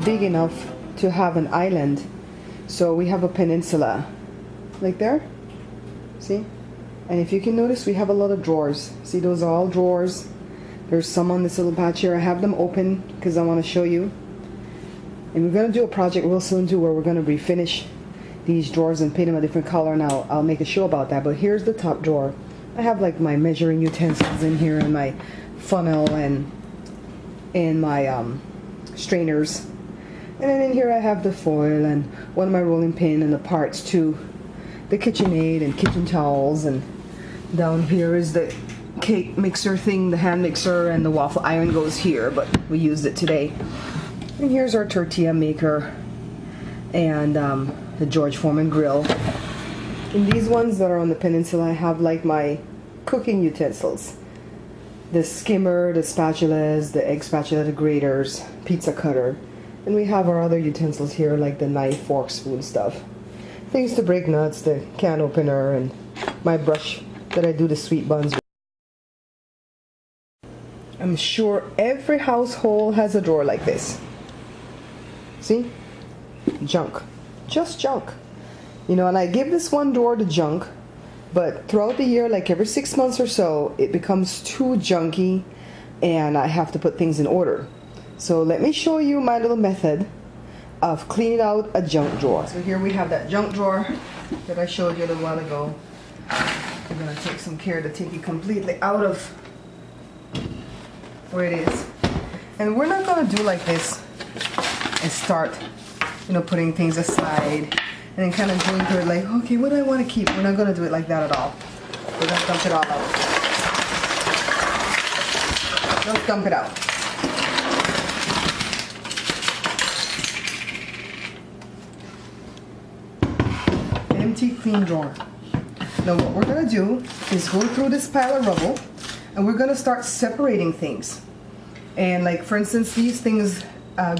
big enough to have an island. So we have a peninsula, like there, see? And if you can notice, we have a lot of drawers. See, those are all drawers. There's some on this little patch here. I have them open because I want to show you. And we're going to do a project real soon too, where we're going to refinish these drawers and paint them a different color, and I'll make a show about that. But here's the top drawer. I have like my measuring utensils in here, and my funnel, and my strainers. And then in here I have the foil and one of my rolling pin and the parts too. The KitchenAid and kitchen towels, and down here is the cake mixer thing, the hand mixer, and the waffle iron goes here, but we used it today. And here's our tortilla maker and the George Foreman grill. And these ones that are on the peninsula, I have like my cooking utensils. The skimmer, the spatulas, the egg spatula, the graters, pizza cutter. And we have our other utensils here, like the knife, fork, spoon stuff. Things to break nuts, the can opener, and my brush that I do the sweet buns with. I'm sure every household has a drawer like this. See? Junk. Just junk. You know, and I give this one drawer to junk, but throughout the year, like every 6 months or so, it becomes too junky and I have to put things in order. So let me show you my little method of cleaning out a junk drawer. So here we have that junk drawer that I showed you a little while ago. I'm going to take some care to take it completely out of where it is. And we're not going to do like this and start, you know, putting things aside and then kind of going through it like, okay, what do I want to keep? We're not going to do it like that at all. We're going to dump it all out. Just dump it out. Empty, clean drawer. Now what we're going to do is go through this pile of rubble and we're going to start separating things. And like for instance, these things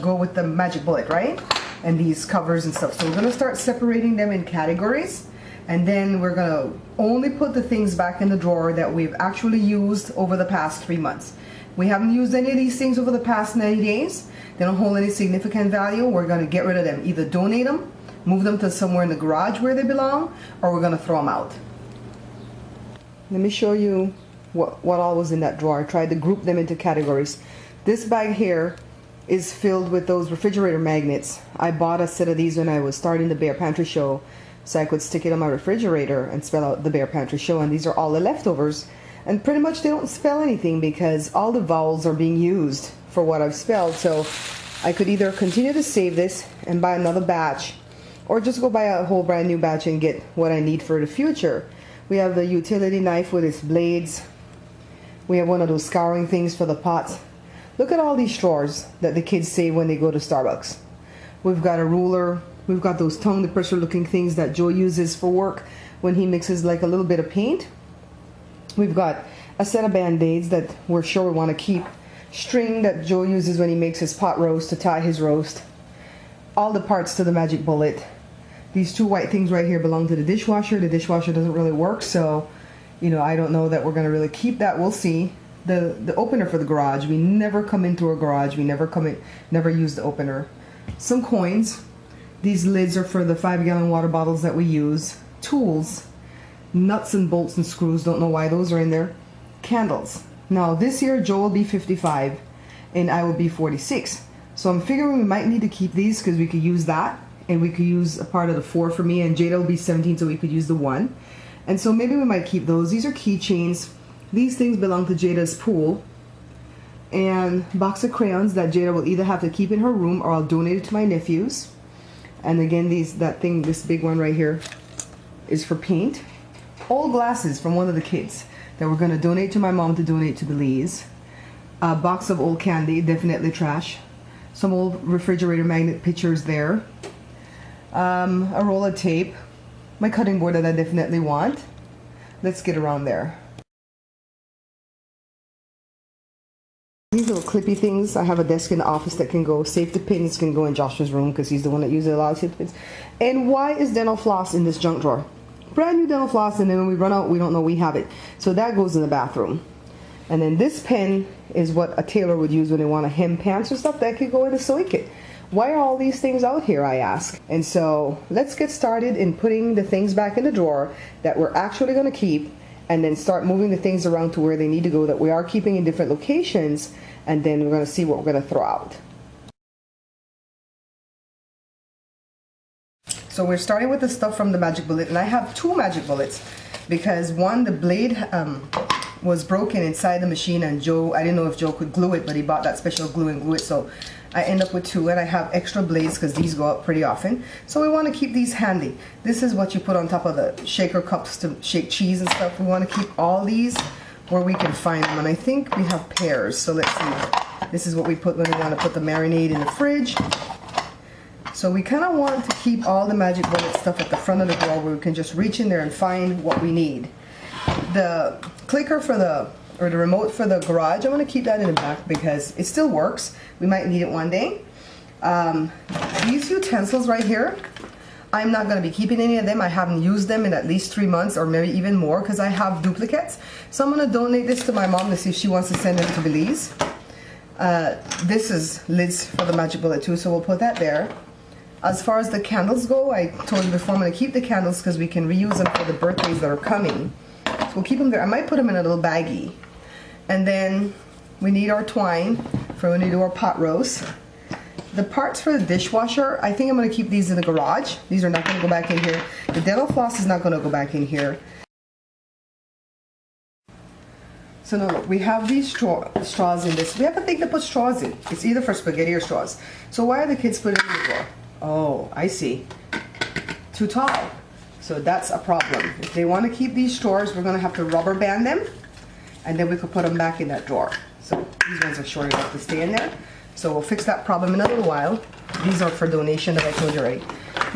go with the Magic Bullet, right? And these covers and stuff. So we're going to start separating them in categories, and then we're going to only put the things back in the drawer that we've actually used over the past 3 months. We haven't used any of these things over the past 90 days. They don't hold any significant value. We're going to get rid of them. Either donate them, move them to somewhere in the garage where they belong, or we're going to throw them out. Let me show you what all was in that drawer. I tried to group them into categories. This bag here is filled with those refrigerator magnets. I bought a set of these when I was starting the Bear Pantry Show, so I could stick it on my refrigerator and spell out the Bear Pantry Show, and these are all the leftovers. And pretty much they don't spell anything because all the vowels are being used for what I've spelled. So I could either continue to save this and buy another batch, or just go buy a whole brand new batch and get what I need for the future. We have the utility knife with its blades. We have one of those scouring things for the pots. Look at all these drawers that the kids save when they go to Starbucks. We've got a ruler. We've got those tongue depressor looking things that Joe uses for work when he mixes like a little bit of paint. We've got a set of band-aids that we're sure we want to keep. String that Joe uses when he makes his pot roast to tie his roast. All the parts to the Magic Bullet. These two white things right here belong to the dishwasher. The dishwasher doesn't really work, so you know, I don't know that we're going to really keep that. We'll see. The opener for the garage. We never come into a garage. We never use the opener. Some coins. These lids are for the 5-gallon water bottles that we use. Tools. Nuts and bolts and screws. Don't know why those are in there. Candles. Now this year Joe will be 55 and I will be 46. So I'm figuring we might need to keep these because we could use that, and we could use a part of the 4 for me, and Jada will be 17, so we could use the 1. And so maybe we might keep those. These are keychains. These things belong to Jada's pool. And box of crayons that Jada will either have to keep in her room or I'll donate it to my nephews. And again, this big one right here is for paint. Old glasses from one of the kids that we're going to donate to my mom to donate to Belize. A box of old candy, definitely trash. Some old refrigerator magnet pictures there. A roll of tape. My cutting board that I definitely want. Let's get around there. These little clippy things. I have a desk in the office that can go. Safety pins can go in Joshua's room because he's the one that uses a lot of safety pins. And why is dental floss in this junk drawer? Brand new dental floss, and then when we run out, we don't know we have it. So that goes in the bathroom. And then this pen is what a tailor would use when they want to hem pants or stuff. That could go in a sewing kit. why are all these things out here, I ask. And so let's get started in putting the things back in the drawer that we're actually going to keep, and then start moving the things around to where they need to go that we are keeping in different locations, and then we're going to see what we're going to throw out. So we're starting with the stuff from the Magic Bullet, and I have 2 Magic Bullets because one, the blade was broken inside the machine, and Joe, I didn't know if Joe could glue it, but he bought that special glue and glue it, so I end up with 2, and I have extra blades because these go out pretty often. So we want to keep these handy. This is what you put on top of the shaker cups to shake cheese and stuff. We want to keep all these where we can find them, and I think we have pairs, so let's see. This is what we put when we want to put the marinade in the fridge. So we kind of want to keep all the Magic Bullet stuff at the front of the drawer where we can just reach in there and find what we need. The clicker for the remote for the garage, I'm going to keep that in the back because it still works. We might need it one day. These utensils right here, I'm not going to be keeping any of them. I haven't used them in at least 3 months or maybe even more because I have duplicates. So I'm going to donate this to my mom to see if she wants to send them to Belize. This is lids for the Magic Bullet too, so we'll put that there. As far as the candles go, I told you before I'm going to keep the candles because we can reuse them for the birthdays that are coming. So we'll keep them there. I might put them in a little baggie. And then we need our twine for when we do our pot roast. The parts for the dishwasher, I think I'm going to keep these in the garage. These are not going to go back in here. The dental floss is not going to go back in here. So now look, we have these straws in this. We have a thing to put straws in. It's either for spaghetti or straws. So why are the kids putting it in the drawer? Oh, I see. Too tall. So that's a problem. If they want to keep these straws, we're going to have to rubber band them, and then we could put them back in that drawer. So these ones are short enough to stay in there. So we'll fix that problem in a little while. These are for donation that I told you already.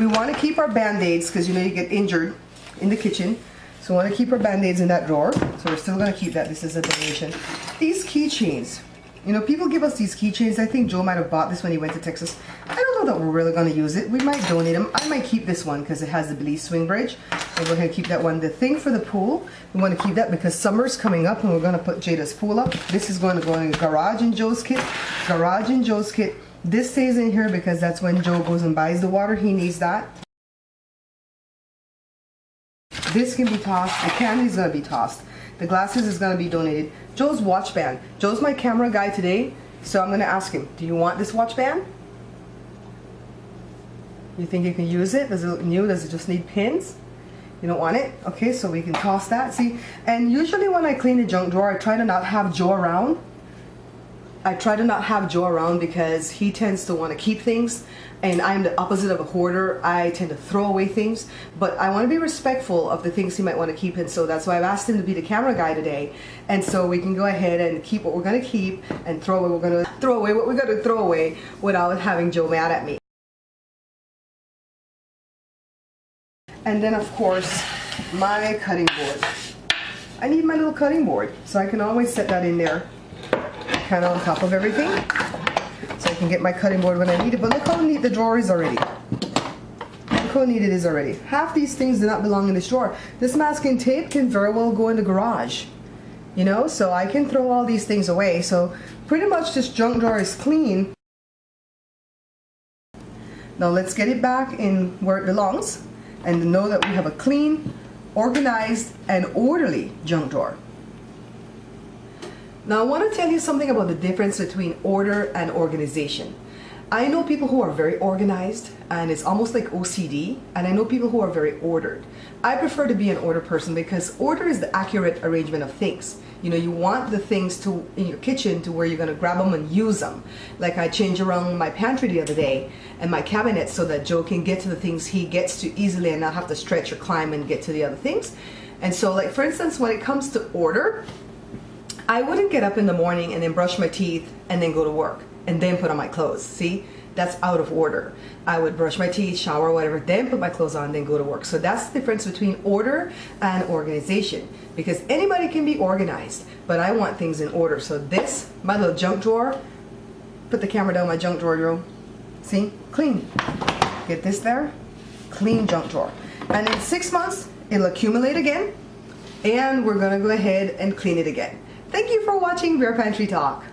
We want to keep our Band-Aids because you know you get injured in the kitchen. So we want to keep our Band-Aids in that drawer. So we're still going to keep that. This is a donation. These keychains. You know, people give us these keychains. I think Joe might have bought this when he went to Texas. I don't know that we're really going to use it. We might donate them. I might keep this one because it has the Belize swing bridge. We'll go ahead and keep that one. The thing for the pool, we want to keep that because summer's coming up and we're going to put Jada's pool up. This is going to go in the garage in Joe's kit. Garage in Joe's kit. This stays in here because that's when Joe goes and buys the water. He needs that. This can be tossed. The candy's going to be tossed. The glasses is going to be donated. Joe's watch band. Joe's my camera guy today, so I'm going to ask him, do you want this watch band? You think you can use it? Does it look new? Does it just need pins? You don't want it? Okay, so we can toss that. See, and usually when I clean the junk drawer, I try to not have Joe around. Because he tends to want to keep things, and I'm the opposite of a hoarder. I tend to throw away things, but I want to be respectful of the things he might want to keep, and so that's why I've asked him to be the camera guy today, and so we can go ahead and keep what we're going to keep and throw away what we're going to throw away without having Joe mad at me. And then of course my cutting board. I need my little cutting board, so I can always set that in there kind of on top of everything, so I can get my cutting board when I need it. But look how neat the drawer is already. Look how neat it is already. Half these things do not belong in this drawer. This masking tape can very well go in the garage, you know, so I can throw all these things away. So pretty much this junk drawer is clean. Now let's get it back in where it belongs and know that we have a clean, organized, and orderly junk drawer. Now I want to tell you something about the difference between order and organization. I know people who are very organized and it's almost like OCD, and I know people who are very ordered. I prefer to be an order person because order is the accurate arrangement of things. You know, you want the things to in your kitchen to where you're going to grab them and use them. Like I changed around my pantry the other day and my cabinet so that Joe can get to the things he gets to easily and not have to stretch or climb and get to the other things. And so, like for instance, when it comes to order, I wouldn't get up in the morning and then brush my teeth and then go to work and then put on my clothes. See, that's out of order. I would brush my teeth, shower, whatever, then put my clothes on, then go to work. So that's the difference between order and organization, because anybody can be organized, but I want things in order. So this, my little junk drawer, put the camera down my junk drawer, Joe. See, clean. Get this there, clean junk drawer. And in 6 months, it'll accumulate again, and we're gonna go ahead and clean it again. Thank you for watching Bare Pantry Talk.